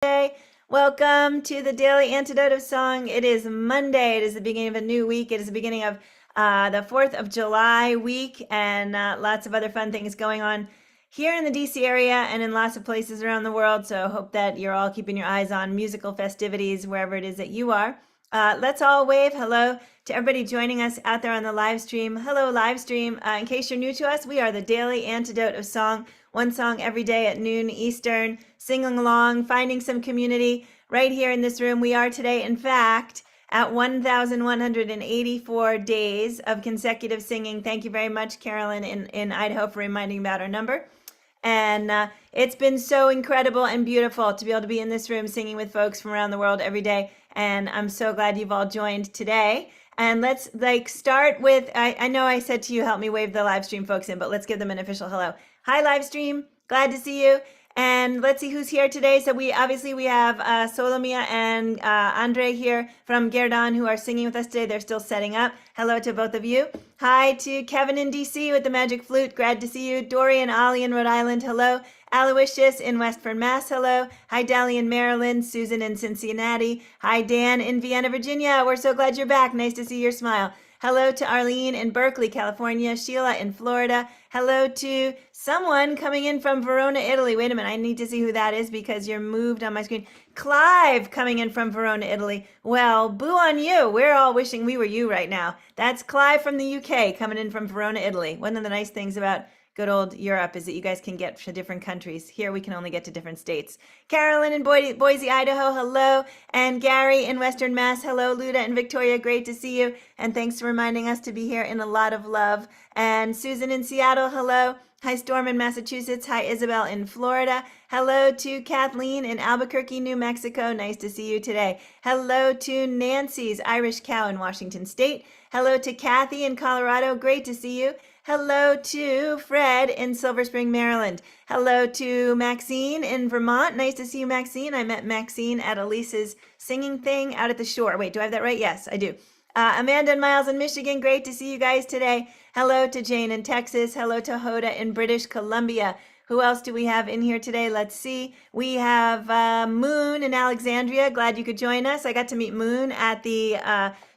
Hey, welcome to the Daily Antidote of Song. It is Monday. It is the beginning of a new week. It is the beginning of the 4th of July week, and lots of other fun things going on here in the DC area and in lots of places around the world. So hope that you're all keeping your eyes on musical festivities wherever it is that you are. Let's all wave hello to everybody joining us out there on the live stream. Hello, live stream. In case you're new to us, we are the Daily Antidote of Song. One song every day at noon Eastern, singing along, finding some community right here in this room. We are today, in fact, at 1,184 days of consecutive singing. Thank you very much, Carolyn in Idaho, for reminding about our number. And it's been so incredible and beautiful to be able to be in this room singing with folks from around the world every day. And I'm so glad you've all joined today. And let's start with, I know I said to you, help me wave the live stream folks in, but let's give them an official hello. Hi, live stream. Glad to see you. And let's see who's here today. So we have Solomia and Andre here from Gerdan who are singing with us today. They're still setting up. Hello to both of you. Hi to Kevin in DC with the magic flute. Glad to see you. Dory and Ollie in Rhode Island. Hello. Aloysius in Westford, Mass. Hello. Hi, Dally in Maryland. Susan in Cincinnati. Hi, Dan in Vienna, Virginia. We're so glad you're back. Nice to see your smile. Hello to Arlene in Berkeley, California. Sheila in Florida. Hello to someone coming in from Verona, Italy. Wait a minute, I need to see who that is because you're moved on my screen. Clive coming in from Verona, Italy. Well, boo on you. We're all wishing we were you right now. That's Clive from the UK coming in from Verona, Italy. One of the nice things about good old Europe is that you guys can get to different countries. Here we can only get to different states. Carolyn in Boise, Idaho, hello. And Gary in Western Mass, hello. Luda and Victoria, great to see you. And thanks for reminding us to be here in a lot of love. And Susan in Seattle, hello. Hi, Storm in Massachusetts. Hi, Isabel in Florida. Hello to Kathleen in Albuquerque, New Mexico. Nice to see you today. Hello to Nancy's Irish Cow in Washington State. Hello to Kathy in Colorado. Great to see you. Hello to Fred in Silver Spring, Maryland. Hello to Maxine in Vermont. Nice to see you, Maxine. I met Maxine at Elise's singing thing out at the shore. Wait, do I have that right? Yes, I do. Amanda and Miles in Michigan. Great to see you guys today. Hello to Jane in Texas. Hello to Hoda in British Columbia. Who else do we have in here today? Let's see. We have Moon in Alexandria. Glad you could join us. I got to meet Moon at the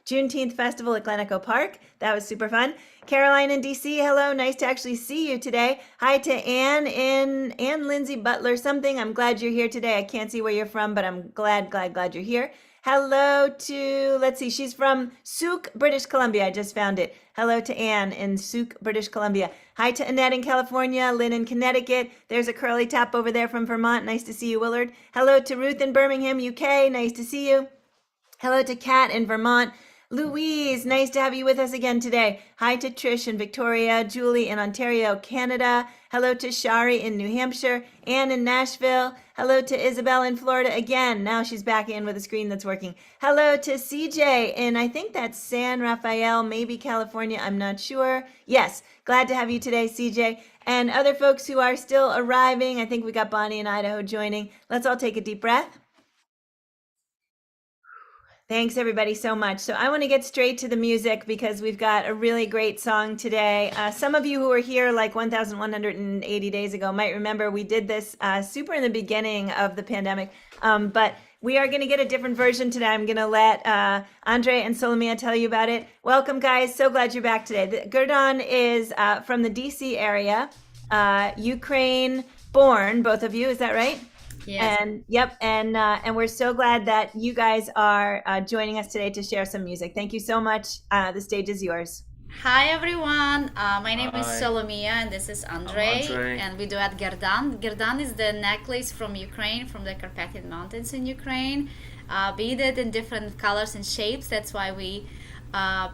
Juneteenth Festival at Glen Echo Park. That was super fun. Caroline in DC, hello. Nice to actually see you today. Hi to Ann Lindsay Butler something. I'm glad you're here today. I can't see where you're from, but I'm glad you're here. Hello to, let's see, she's from Souk, British Columbia. I just found it. Hello to Anne in Souk, British Columbia. Hi to Annette in California, Lynn in Connecticut. There's a curly top over there from Vermont. Nice to see you, Willard. Hello to Ruth in Birmingham, UK. Nice to see you. Hello to Kat in Vermont. Louise, nice to have you with us again today. Hi to Trish in Victoria, Julie in Ontario, Canada. Hello to Shari in New Hampshire, Anne in Nashville. Hello to Isabel in Florida again. Now she's back in with a screen that's working. Hello to CJ in, I think that's San Rafael, maybe California, I'm not sure. Yes, glad to have you today, CJ. And other folks who are still arriving, I think we got Bonnie in Idaho joining. Let's all take a deep breath. Thanks everybody so much. So I want to get straight to the music because we've got a really great song today. Some of you who were here like 1,180 days ago might remember we did this super in the beginning of the pandemic, but we are going to get a different version today. I'm going to let Andre and Solomia tell you about it. Welcome guys, so glad you're back today. Gerdan is from the DC area, Ukraine born, both of you, is that right? Yes. And we're so glad that you guys are joining us today to share some music. Thank you so much. The stage is yours. Hi everyone. My name is Hi, Solomia and this is I'm Andre Andre. and we do at Gerdan. Gerdan is the necklace from Ukraine, from the Carpathian Mountains in Ukraine, beaded in different colors and shapes. That's why we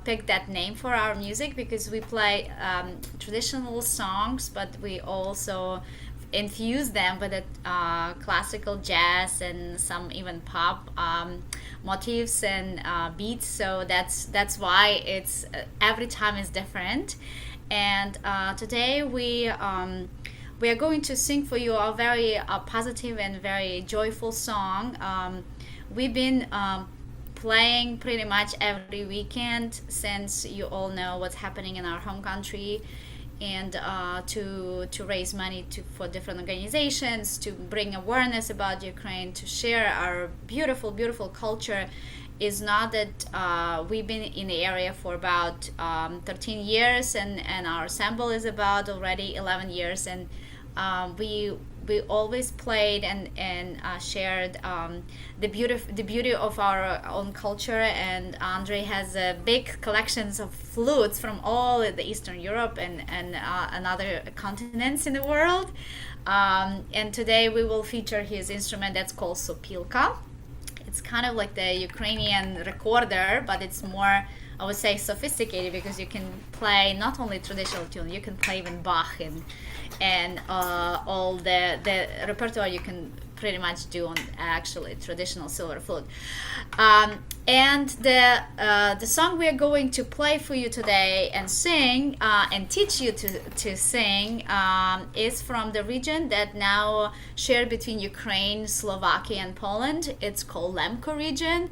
picked that name for our music because we play traditional songs, but we also infuse them with classical jazz and some even pop motifs and beats. So that's why it's every time is different. And today we are going to sing for you a very positive and very joyful song. We've been playing pretty much every weekend since you all know what's happening in our home country and to raise money for different organizations, to bring awareness about Ukraine, to share our beautiful, beautiful culture. Is not that we've been in the area for about 13 years, and our ensemble is about already 11 years, and we always played and shared the beauty of our own culture. And Andre has big collections of flutes from all the Eastern Europe and other continents in the world. And today we will feature his instrument that's called sopilka. It's kind of like the Ukrainian recorder, but it's more, I would say, sophisticated, because you can play not only traditional tune, you can play even Bach and all the repertoire you can pretty much do on actually traditional silver flute. And the song we are going to play for you today and sing and teach you to sing is from the region that now shared between Ukraine, Slovakia, and Poland. It's called Lemko region.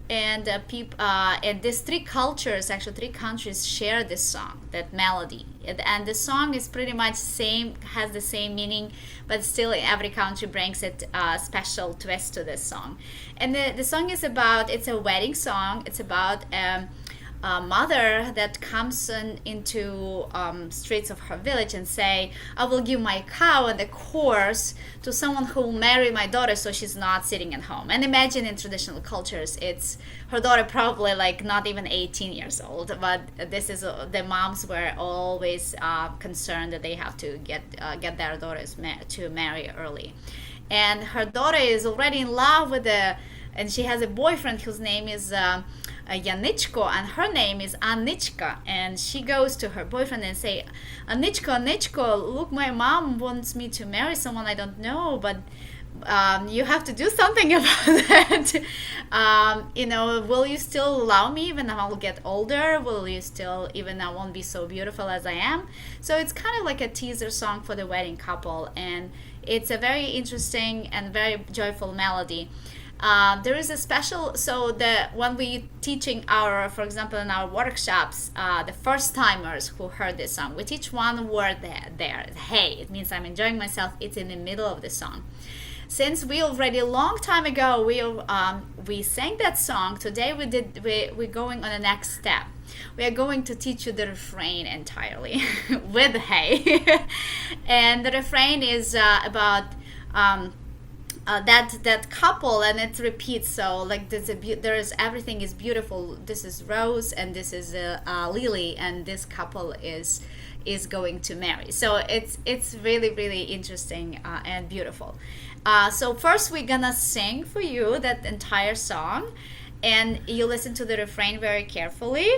And and these three cultures, actually three countries, share this song, that melody, and the song is pretty much same, has the same meaning, but still every country brings it a special twist to this song. And the song is about, it's a wedding song. It's about a mother that comes into streets of her village and say, I will give my cow and the horse to someone who will marry my daughter, so she's not sitting at home. And imagine in traditional cultures, it's her daughter probably like not even 18 years old, but this is the moms were always concerned that they have to get their daughters to marry early. And her daughter is already in love with and she has a boyfriend whose name is Yanichko, and her name is Anichka. And she goes to her boyfriend and say, Anichko, look, my mom wants me to marry someone I don't know, but you have to do something about that. Will you still allow me even I'll get older? Will you still, even I won't be so beautiful as I am? So it's kind of like a teaser song for the wedding couple, and it's a very interesting and very joyful melody. There is a special, so when we teaching for example, in our workshops, the first timers who heard this song, we teach one word there, hey. It means I'm enjoying myself. It's in the middle of the song. Since we already a long time ago we sang that song, today we're going on the next step. We are going to teach you the refrain entirely with hey. And the refrain is about that couple, and it repeats. So like everything is beautiful. This is Rose and this is Lily, and this couple is going to marry. So it's really, really interesting and beautiful. So first we're gonna sing for you that entire song, and you listen to the refrain very carefully.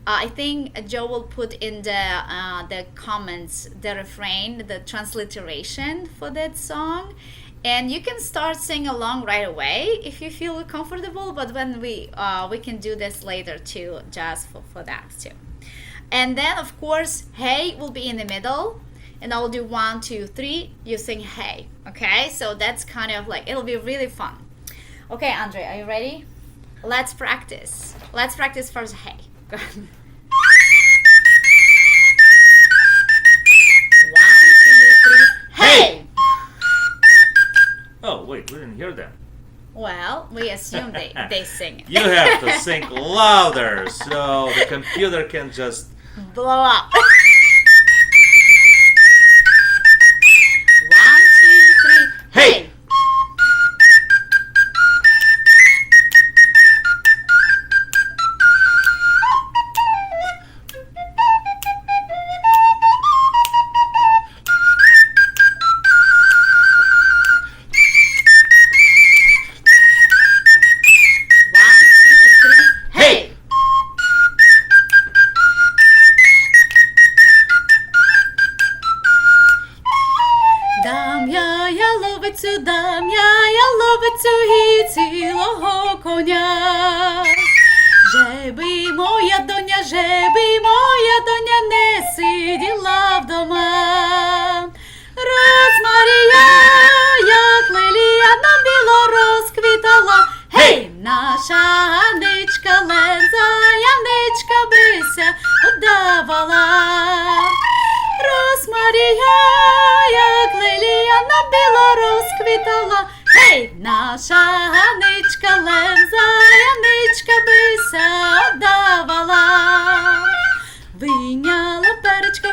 I think Joe will put in the comments the refrain, the transliteration for that song. And you can start singing along right away if you feel comfortable, but when we can do this later too, just for that too. And then of course, hey will be in the middle, and I'll do 1, 2, 3, you sing hey, okay? So that's kind of like, it'll be really fun. Okay, Andre, are you ready? Let's practice. Let's practice first hey. Go ahead. 1, 2, 3, hey! Oh, wait, we didn't hear that. Well, we assume they sing it. You have to sing louder so the computer can just blow up. 1, 2, 3, hey! розквітала, гей, наша Ганичка лемза, Яничка бися оддавала. Вийняла перечко,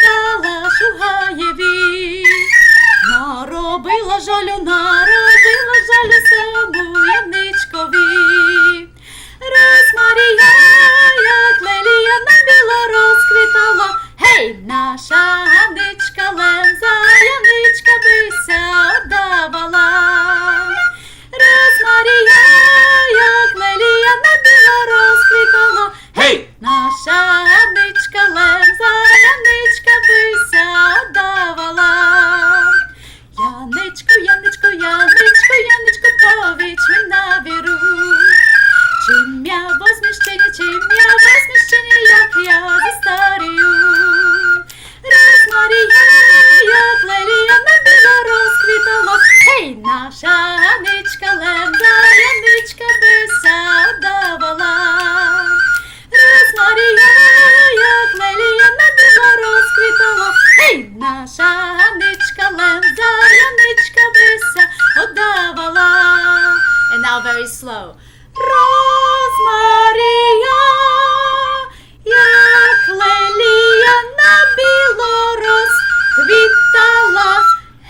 дала Шугаєві. Наробила жалю сину Яничкові. Розмарія, як лелія на біло розквітала, гей, наша Ганичка лемза, Яничка бися оддавала. Розмарія, як лелія на біло розквітала, Hey! наша Ганичка лемза, Яничка бися оддавала. Яничко, повіч мені на віру. Чим я возміщені, як я застарію. Розмарія, як лелія на біло розквітала, гей, наша Ганичка лемза, Яничка бися оддавала. Розмарія, як лелія на біло розквітала, гей, наша Ганичка лемза, Яничка бися оддавала. And now very slow. Розмарія, як лелія на біло розквітала,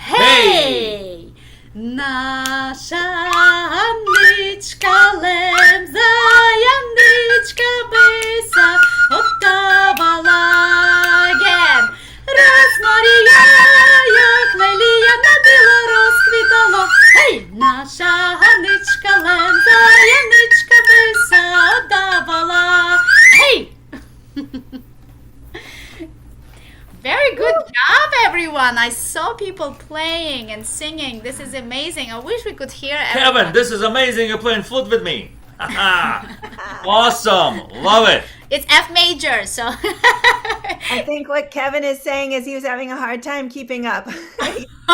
гей, наша Ганичка лемза, Яничка бися оддавала. Again. Розмарія, як лелія на біло розквітала, гей, наша Ганичка лемза, Яничка бися оддавала. Hey! Very good job, everyone. I saw people playing and singing. This is amazing. I wish we could hear everyone. Kevin, this is amazing. You're playing flute with me. Awesome. Love it. It's F major, so I think what Kevin is saying is he was having a hard time keeping up.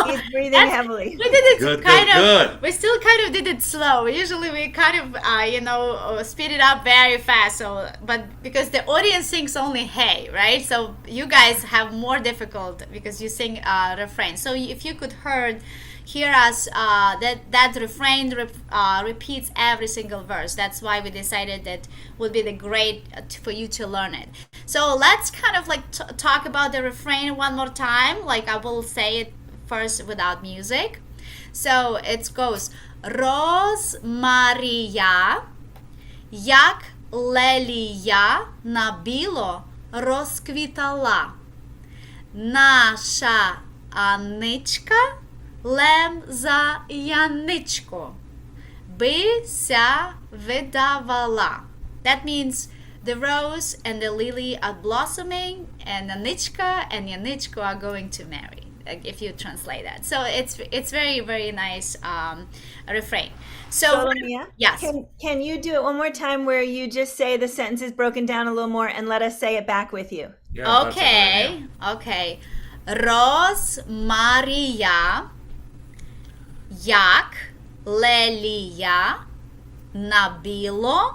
He's breathing heavily. we did it Good, kind good, of. good. We still kind of did it slow. Usually we kind of, speed it up very fast. So, but because the audience sings only "Hey," right? So you guys have more difficult because you sing refrain. So if you could hear us, that refrain repeats every single verse. That's why we decided that would be the great for you to learn it. So let's kind of like talk about the refrain one more time. Like I will say it first without music. So it goes: Розмарія, як лелія на біло розквітала. Наша Аничка лемза Яничко бися видавала. That means the rose and the lily are blossoming, and Anichka and Yanichko are going to marry. If you translate that, so it's very, very nice refrain. So Solomia, yes, can you do it one more time where you just say the sentences broken down a little more and let us say it back with you? Yeah, that's a good okay, idea. okay. Rozmariya, як лелія на біло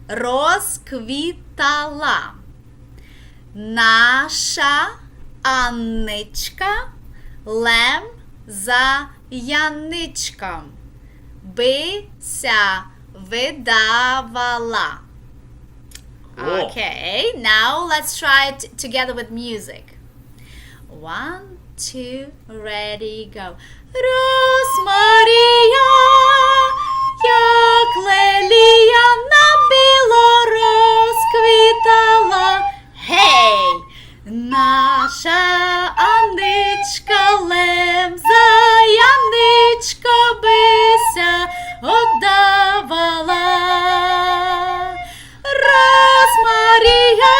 розквітала. Наша Аничка лем за Яничком бися видавала. Cool. Okay, now let's try it together with music. 1, 2, ready, go. Розмарія, як лелія на біло розквітала. Гей! Наша Аничка лемза, Яничко бися оддавала. Розмарія,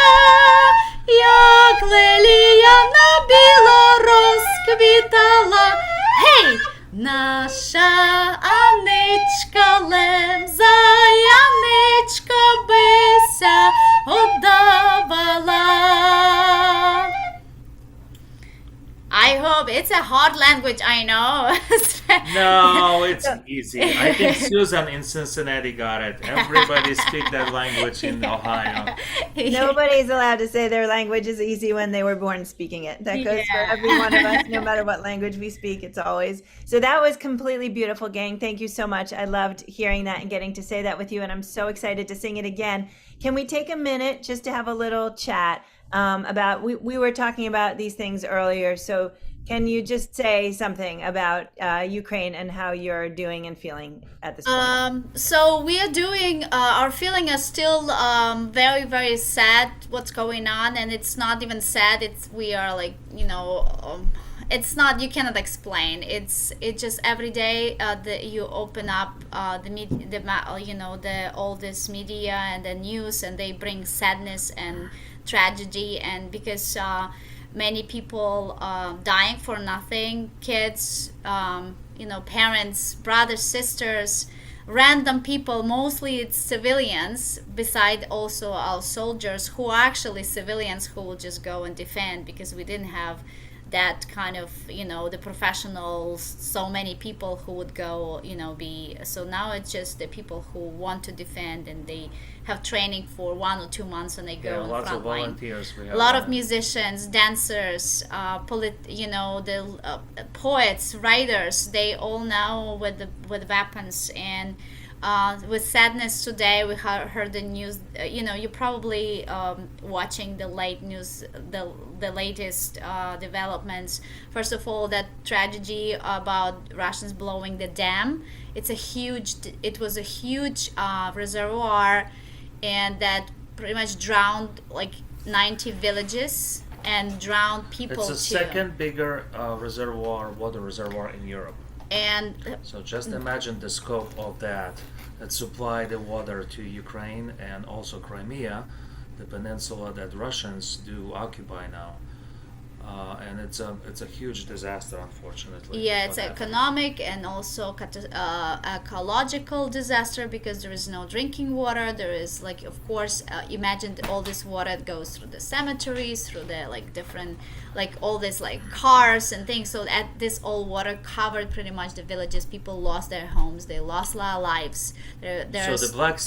як лелія на біло розквітала. Гей! Наша Аничка лемза, Яничко бися оддавала. I hope it's a hard language, I know. It's No, it's So, easy. I think Susan in Cincinnati got it. Everybody speak that language in Ohio. nobody's allowed to say their language is easy when they were born speaking it. That goes for every one of us, no Yeah. matter what language we speak. It's always so. That was completely beautiful, gang. Thank you so much. I loved hearing that and getting to say that with you, and I'm so excited to sing it again. Can we take a minute just to have a little chat about? We were talking about these things earlier, so can you just say something about Ukraine and how you're doing and feeling at this point? So we are doing, our feeling is still very, very sad what's going on, and it's not even sad. It's we are like, it's not, you cannot explain. It's just every day that you open up the all this media and the news, and they bring sadness and tragedy, and because many people dying for nothing, kids, parents, brothers, sisters, random people, mostly it's civilians, beside also our soldiers who are actually civilians who will just go and defend, because we didn't have that kind of, the professionals, so many people who would go, be, so now it's just the people who want to defend, and they have training for 1 or 2 months, and they Yeah, go in lots of front line. volunteers we A have lot of on it. musicians, dancers, the poets, writers, they all now with weapons, and with sadness today we heard the news. You're probably watching the late news, the latest developments. First of all, that tragedy about Russians blowing the dam. It was a huge reservoir, and that pretty much drowned like 90 villages and drowned people It's the too. second bigger water reservoir in Europe. And So just imagine the scope of that supply the water to Ukraine and also Crimea, the peninsula that Russians do occupy now. And it's a huge disaster, unfortunately. yeah, it's What happened. economic and also ecological disaster, because there is no drinking water. There is, like, of course, imagine all this water goes through the cemeteries, through the like different, like all this like cars and things. So at this all water covered pretty much the villages. People lost their homes. They lost a lot of lives. So There's The Black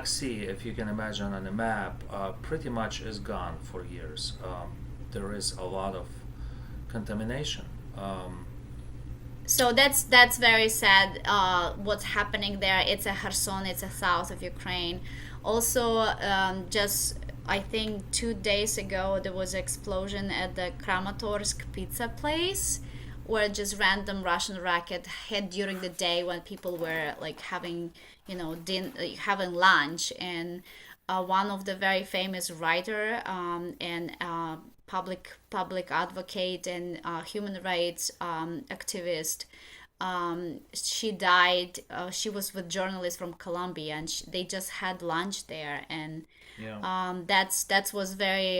Sea, if you can imagine on a map, pretty much is gone for years. There is a lot of contamination. So that's very sad. What's happening there? It's a Kherson. It's a south of Ukraine. Also, just I think 2 days ago there was an explosion at the Kramatorsk pizza place, where just random Russian rocket hit during the day when people were like having, having lunch, and one of the very famous writer and public advocate and human rights activist. She died. She was with journalists from Colombia, and they just had lunch there, and Yeah. that's was very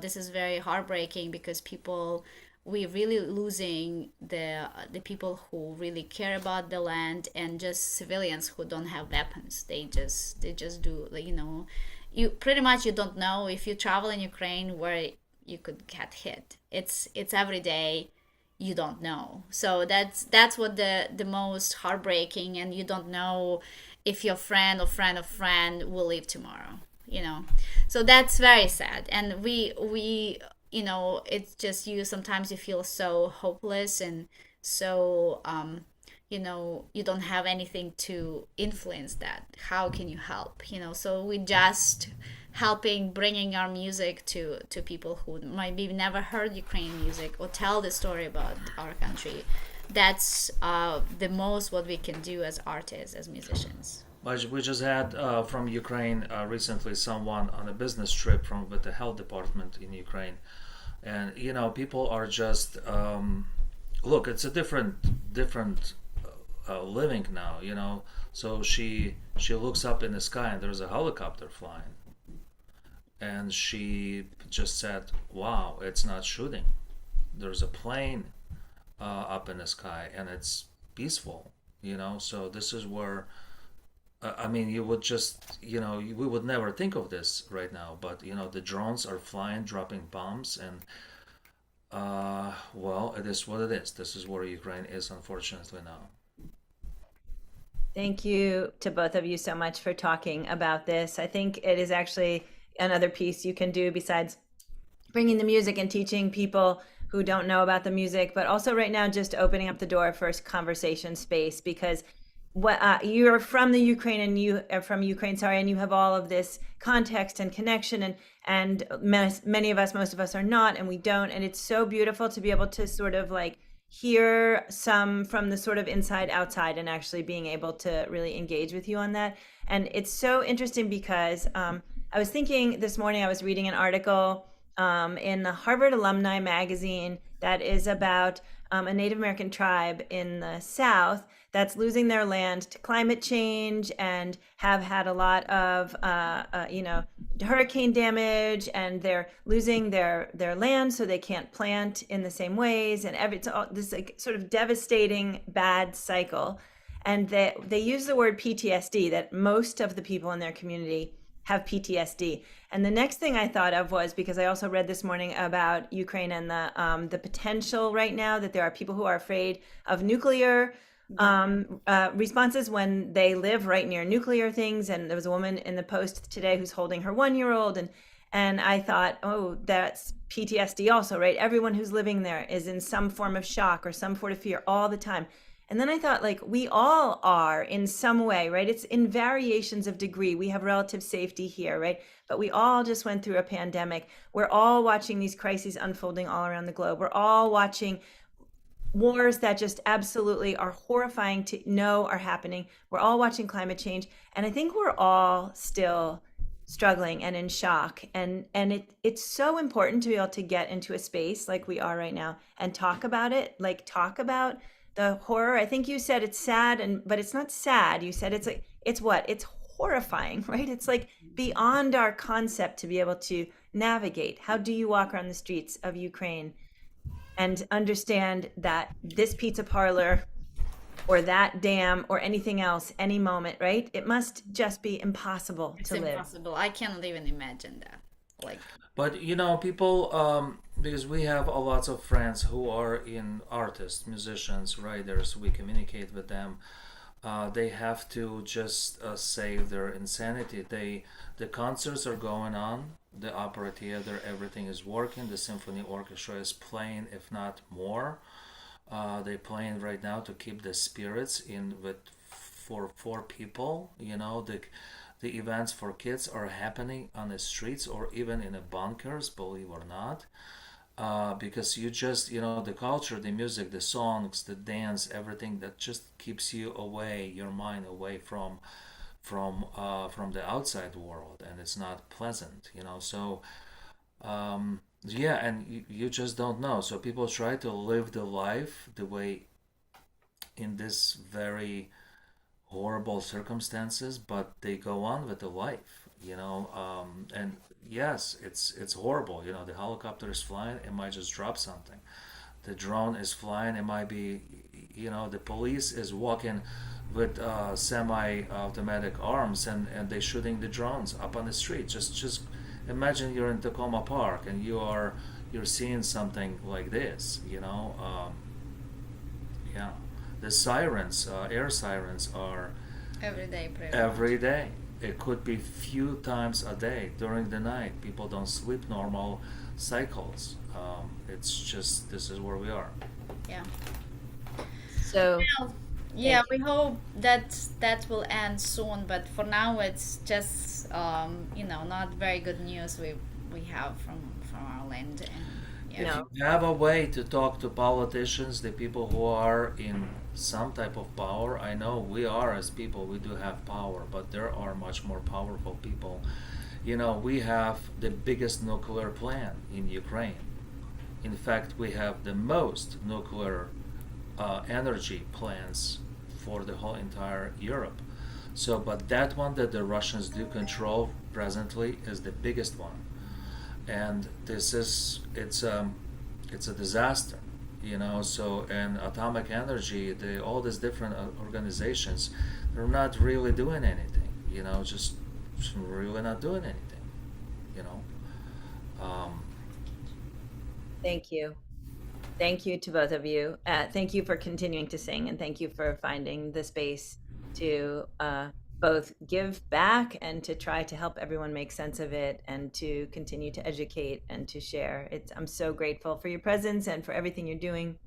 this is very heartbreaking, because people, we really losing the people who really care about the land, and just civilians who don't have weapons. They just do, like, you pretty much, you don't know if you travel in Ukraine where you could get hit. It's every day, you don't know. So that's what the most heartbreaking, and you don't know if your friend or friend of friend will leave tomorrow. So that's very sad, and we it's just, you sometimes you feel so hopeless, and so you don't have anything to influence that. How can you help? So we just helping, bringing our music to people who might be never heard Ukrainian music, or tell the story about our country. That's the most what we can do as artists, as musicians. We just had from Ukraine recently someone on a business trip from with the health department in Ukraine, and people are just look. It's a different living now. So she looks up in the sky and there's a helicopter flying, and she just said, "Wow, it's not shooting. There's a plane up in the sky, and it's peaceful." So this is where I mean, you would just, we would never think of this right now, but the drones are flying, dropping bombs, and Well, it is what it is. This is where Ukraine is, unfortunately, now. Thank you to both of you so much for talking about this. I think it is actually another piece you can do besides bringing the music and teaching people who don't know about the music, but also right now just opening up the door for conversation space, because what you're from the Ukraine, and you are from Ukraine, sorry, and you have all of this context and connection, and many of us, most of us are not, and we don't, and it's so beautiful to be able to sort of like hear some from the sort of inside outside, and actually being able to really engage with you on that. And it's so interesting because I was thinking this morning, I was reading an article in the Harvard Alumni magazine that is about a Native American tribe in the South that's losing their land to climate change, and have had a lot of, hurricane damage, and they're losing their land, so they can't plant in the same ways, and it's all this like sort of devastating bad cycle. And they use the word PTSD, that most of the people in their community have PTSD. And the next thing I thought of was, because I also read this morning about Ukraine and the potential right now that there are people who are afraid of nuclear responses when they live right near nuclear things. And there was a woman in the Post today who's holding her 1-year-old, and I thought, oh, that's PTSD also, right? Everyone who's living there is in some form of shock or some form of fear all the time. And then I thought, like, we all are in some way, right? It's in variations of degree. We have relative safety here, right? But we all just went through a pandemic. We're all watching these crises unfolding all around the globe. We're all watching wars that just absolutely are horrifying to know are happening. We're all watching climate change. And I think we're all still struggling and in shock. And it's so important to be able to get into a space like we are right now and talk about it, like talk about the horror. I think you said it's sad, but it's not sad. You said it's like, it's what? It's horrifying, right? It's like beyond our concept to be able to navigate. How do you walk around the streets of Ukraine and understand that this pizza parlor or that dam or anything else, any moment, right? It must just be impossible It's to live. impossible. I cannot even imagine that. Like, But people, because we have a lots of friends who are in artists, musicians, writers, we communicate with them. They have to just save their insanity. The concerts are going on, the opera theater, everything is working. The symphony orchestra is playing, if not more. They're playing right now to keep the spirits in with for people. The events for kids are happening on the streets or even in the bunkers, believe or not. Because you just, the culture, the music, the songs, the dance, everything that just keeps you away, your mind away from the outside world, and it's not pleasant. So yeah, and you just don't know. So people try to live the life the way in this very horrible circumstances, but they go on with the life. And yes, it's horrible. The helicopter is flying, it might just drop something. The drone is flying, it might be, the police is walking with semi-automatic arms, and they're shooting the drones up on the street. Just imagine you're in Tacoma Park and you're seeing something like this. Yeah, the sirens, air sirens are every day, pretty much. every day. It could be few times a day during the night. People don't sleep normal cycles. It's just this is where we are. Yeah. So Well, yeah, thank we you. hope that that will end soon, but for now it's just not very good news we have from our land, and yeah. If No. you have a way to talk to politicians, the people who are in some type of power, I know we are as people, we do have power, but there are much more powerful people. We have the biggest nuclear plant in Ukraine. In fact, we have the most nuclear energy plants for the whole entire Europe. So, but that one that the Russians do control presently is the biggest one, and it's a disaster. So, and atomic energy, all these different organizations, they're not really doing anything. Just really not doing anything. You know. Um, Thank you. Thank you to both of you. Thank you for continuing to sing, and thank you for finding the space to both give back and to try to help everyone make sense of it and to continue to educate and to share. I'm so grateful for your presence and for everything you're doing.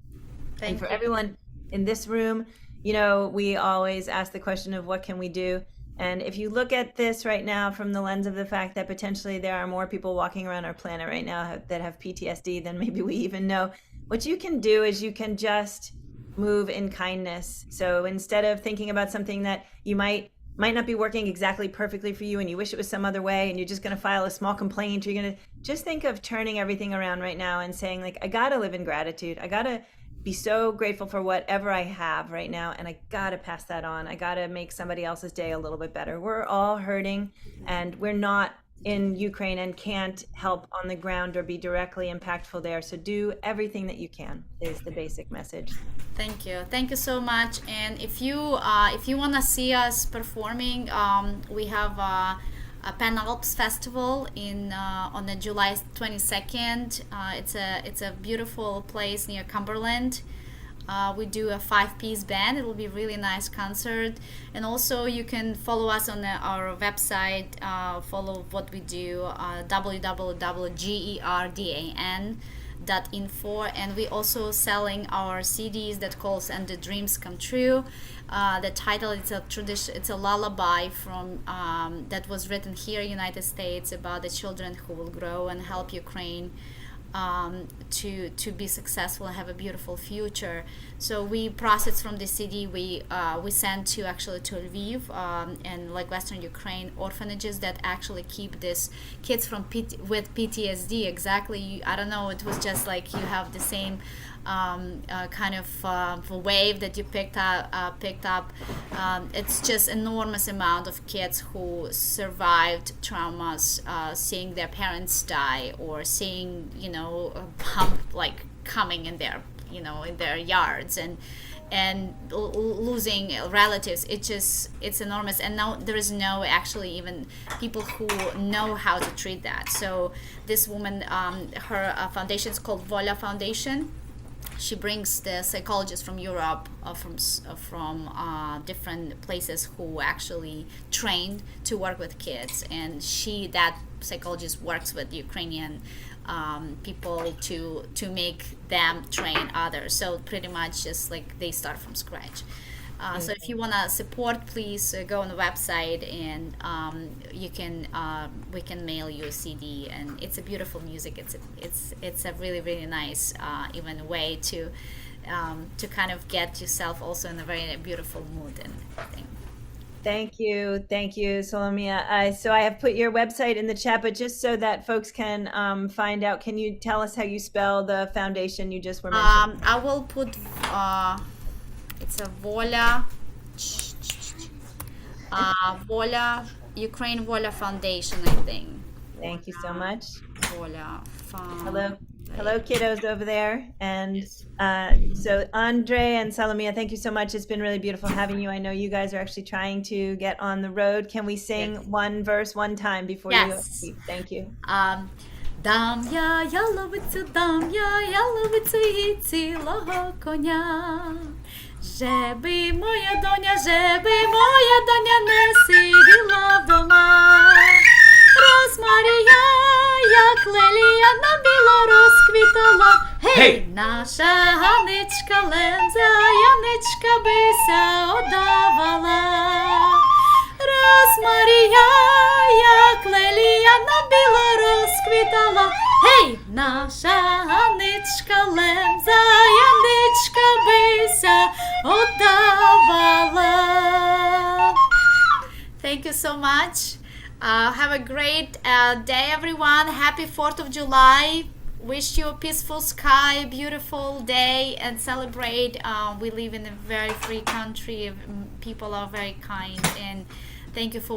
And for everyone in this room, we always ask the question of what can we do? And if you look at this right now from the lens of the fact that potentially there are more people walking around our planet right now that have PTSD than maybe we even know, what you can do is you can just move in kindness. So instead of thinking about something that you might not be working exactly perfectly for you and you wish it was some other way and you're just going to file a small complaint, you're going to just think of turning everything around right now and saying, like, I got to live in gratitude. I got to be so grateful for whatever I have right now, and I gotta pass that on. I gotta make somebody else's day a little bit better. We're all hurting, and we're not in Ukraine and can't help on the ground or be directly impactful there. So do everything that you can is the basic message. Thank you so much. And if you want to see us performing, we have a Pan Alps Festival on the July 22nd. It's a beautiful place near Cumberland. We do a 5-piece band. It will be a really nice concert. And also you can follow us on our website, follow what we do, www.gerdan.info, and we also selling our CDs that calls "And the Dreams Come True." The title it's a lullaby from that was written here in the United States about the children who will grow and help Ukraine to be successful and have a beautiful future. So we process from the CD. We send to Lviv and like Western Ukraine orphanages that actually keep these kids with PTSD. Exactly, I don't know. It was just like you have the same kind of wave that you picked up. It's just enormous amount of kids who survived traumas, seeing their parents die or seeing a bomb like coming in their in their yards and losing relatives. It's enormous, and now there is no actually even people who know how to treat that. So this woman, her foundation is called Vola Foundation. She brings the psychologists from Europe, from different places who actually trained to work with kids, and that psychologist works with Ukrainian people to make them train others. So pretty much just like they start from scratch. So if you want to support, please go on the website and we can mail you a CD, and it's a beautiful music. It's a really, really nice even way to kind of get yourself also in a very beautiful mood and everything. Thank you, Solomia. So I have put your website in the chat, but just so that folks can find out, can you tell us how you spell the foundation you just were mentioning? I will put. It's a Vola, Ukraine Vola Foundation, I think. Thank you so much. Vola Hello, kiddos over there. And so Andre and Salomia, thank you so much. It's been really beautiful having you. I know you guys are actually trying to get on the road. Can we sing one verse one time before you leave? Thank you. Дам я яловицю, яловицю і цілого коня. Жеби моя доня не сиділа вдома. Розмарія, як лелія на біло розквітала. Гей! Наша Ганичка лемза, Яничка бися одавала. Розмарія, як лелія на біло розквітала. Гей! Наша Ганичка лемза, Яничка бися одавала. Thank you so much. Have a great day, everyone. Happy 4th of July. Wish you a peaceful sky, beautiful day, and celebrate. We live in a very free country. People are very kind, and thank you for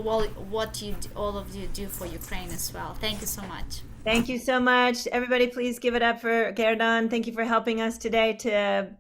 all of you do for Ukraine as well. Thank you so much. Thank you so much. Everybody, please give it up for Gerdan. Thank you for helping us today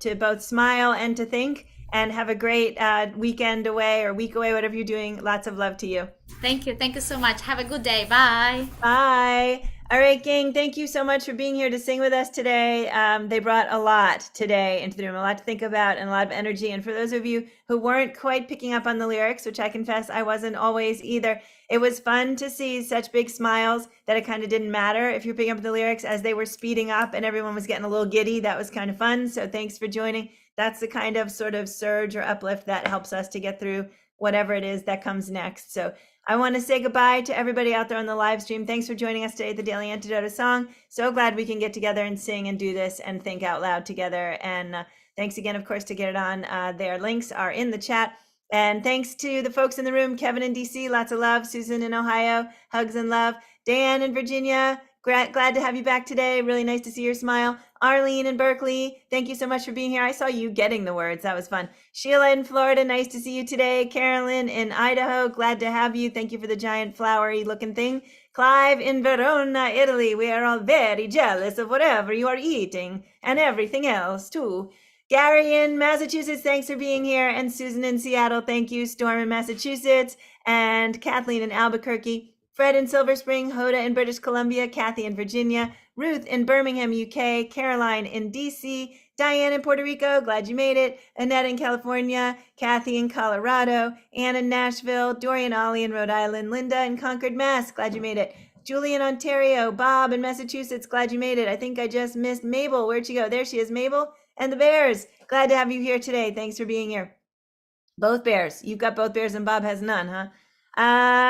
to both smile and to think. And have a great weekend away or week away, whatever you're doing. Lots of love to you. Thank you. Thank you so much. Have a good day. Bye. Bye. All right, gang, thank you so much for being here to sing with us today. They brought a lot today into the room, a lot to think about and a lot of energy. And for those of you who weren't quite picking up on the lyrics, which I confess I wasn't always either, it was fun to see such big smiles that it kind of didn't matter if you're picking up the lyrics as they were speeding up and everyone was getting a little giddy. That was kind of fun. So thanks for joining. That's the kind of sort of surge or uplift that helps us to get through whatever it is that comes next. So I want to say goodbye to everybody out there on the live stream. Thanks for joining us today at the Daily Antidote of Song. So glad we can get together and sing and do this and think out loud together. And thanks again, of course, to Gerdan. Their links are in the chat. And thanks to the folks in the room, Kevin in DC, lots of love. Susan in Ohio, hugs and love. Dan in Virginia, glad to have you back today. Really nice to see your smile. Arlene in Berkeley, thank you so much for being here. I saw you getting the words. That was fun. Sheila in Florida, nice to see you today. Carolyn in Idaho, glad to have you. Thank you for the giant flowery looking thing. Clive in Verona, Italy, we are all very jealous of whatever you are eating and everything else too. Gary in Massachusetts, thanks for being here. And Susan in Seattle, thank you. Storm in Massachusetts and Kathleen in Albuquerque. Fred in Silver Spring, Hoda in British Columbia, Kathy in Virginia, Ruth in Birmingham, UK, Caroline in DC, Diane in Puerto Rico, glad you made it, Annette in California, Kathy in Colorado, Anne in Nashville, Dorian Ollie in Rhode Island, Linda in Concord, Mass, glad you made it, Julie in Ontario, Bob in Massachusetts, glad you made it. I think I just missed Mabel. Where'd she go? There she is, Mabel. And the Bears, glad to have you here today. Thanks for being here. Both Bears. You've got both Bears and Bob has none, huh?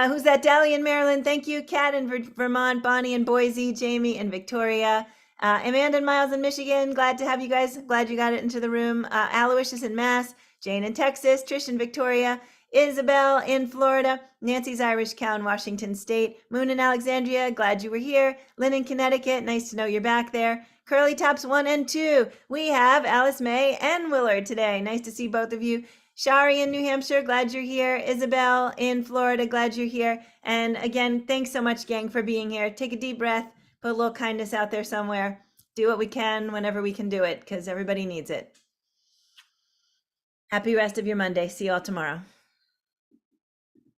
Who's that? Dally in Maryland. Thank you. Kat in Vermont, Bonnie in Boise, Jamie in Victoria, Amanda and Miles in Michigan. Glad to have you guys. Glad you got it into the room. Aloysius in Mass, Jane in Texas, Trish in Victoria, Isabel in Florida, Nancy's Irish Cow in Washington State, Moon in Alexandria. Glad you were here. Lynn in Connecticut. Nice to know you're back there. Curly Tops 1 and 2. We have Alice May and Willard today. Nice to see both of you. Shari in New Hampshire, glad you're here. Isabel in Florida, glad you're here. And again, thanks so much, gang, for being here. Take a deep breath, put a little kindness out there somewhere. Do what we can whenever we can do it, because everybody needs it. Happy rest of your Monday. See you all tomorrow.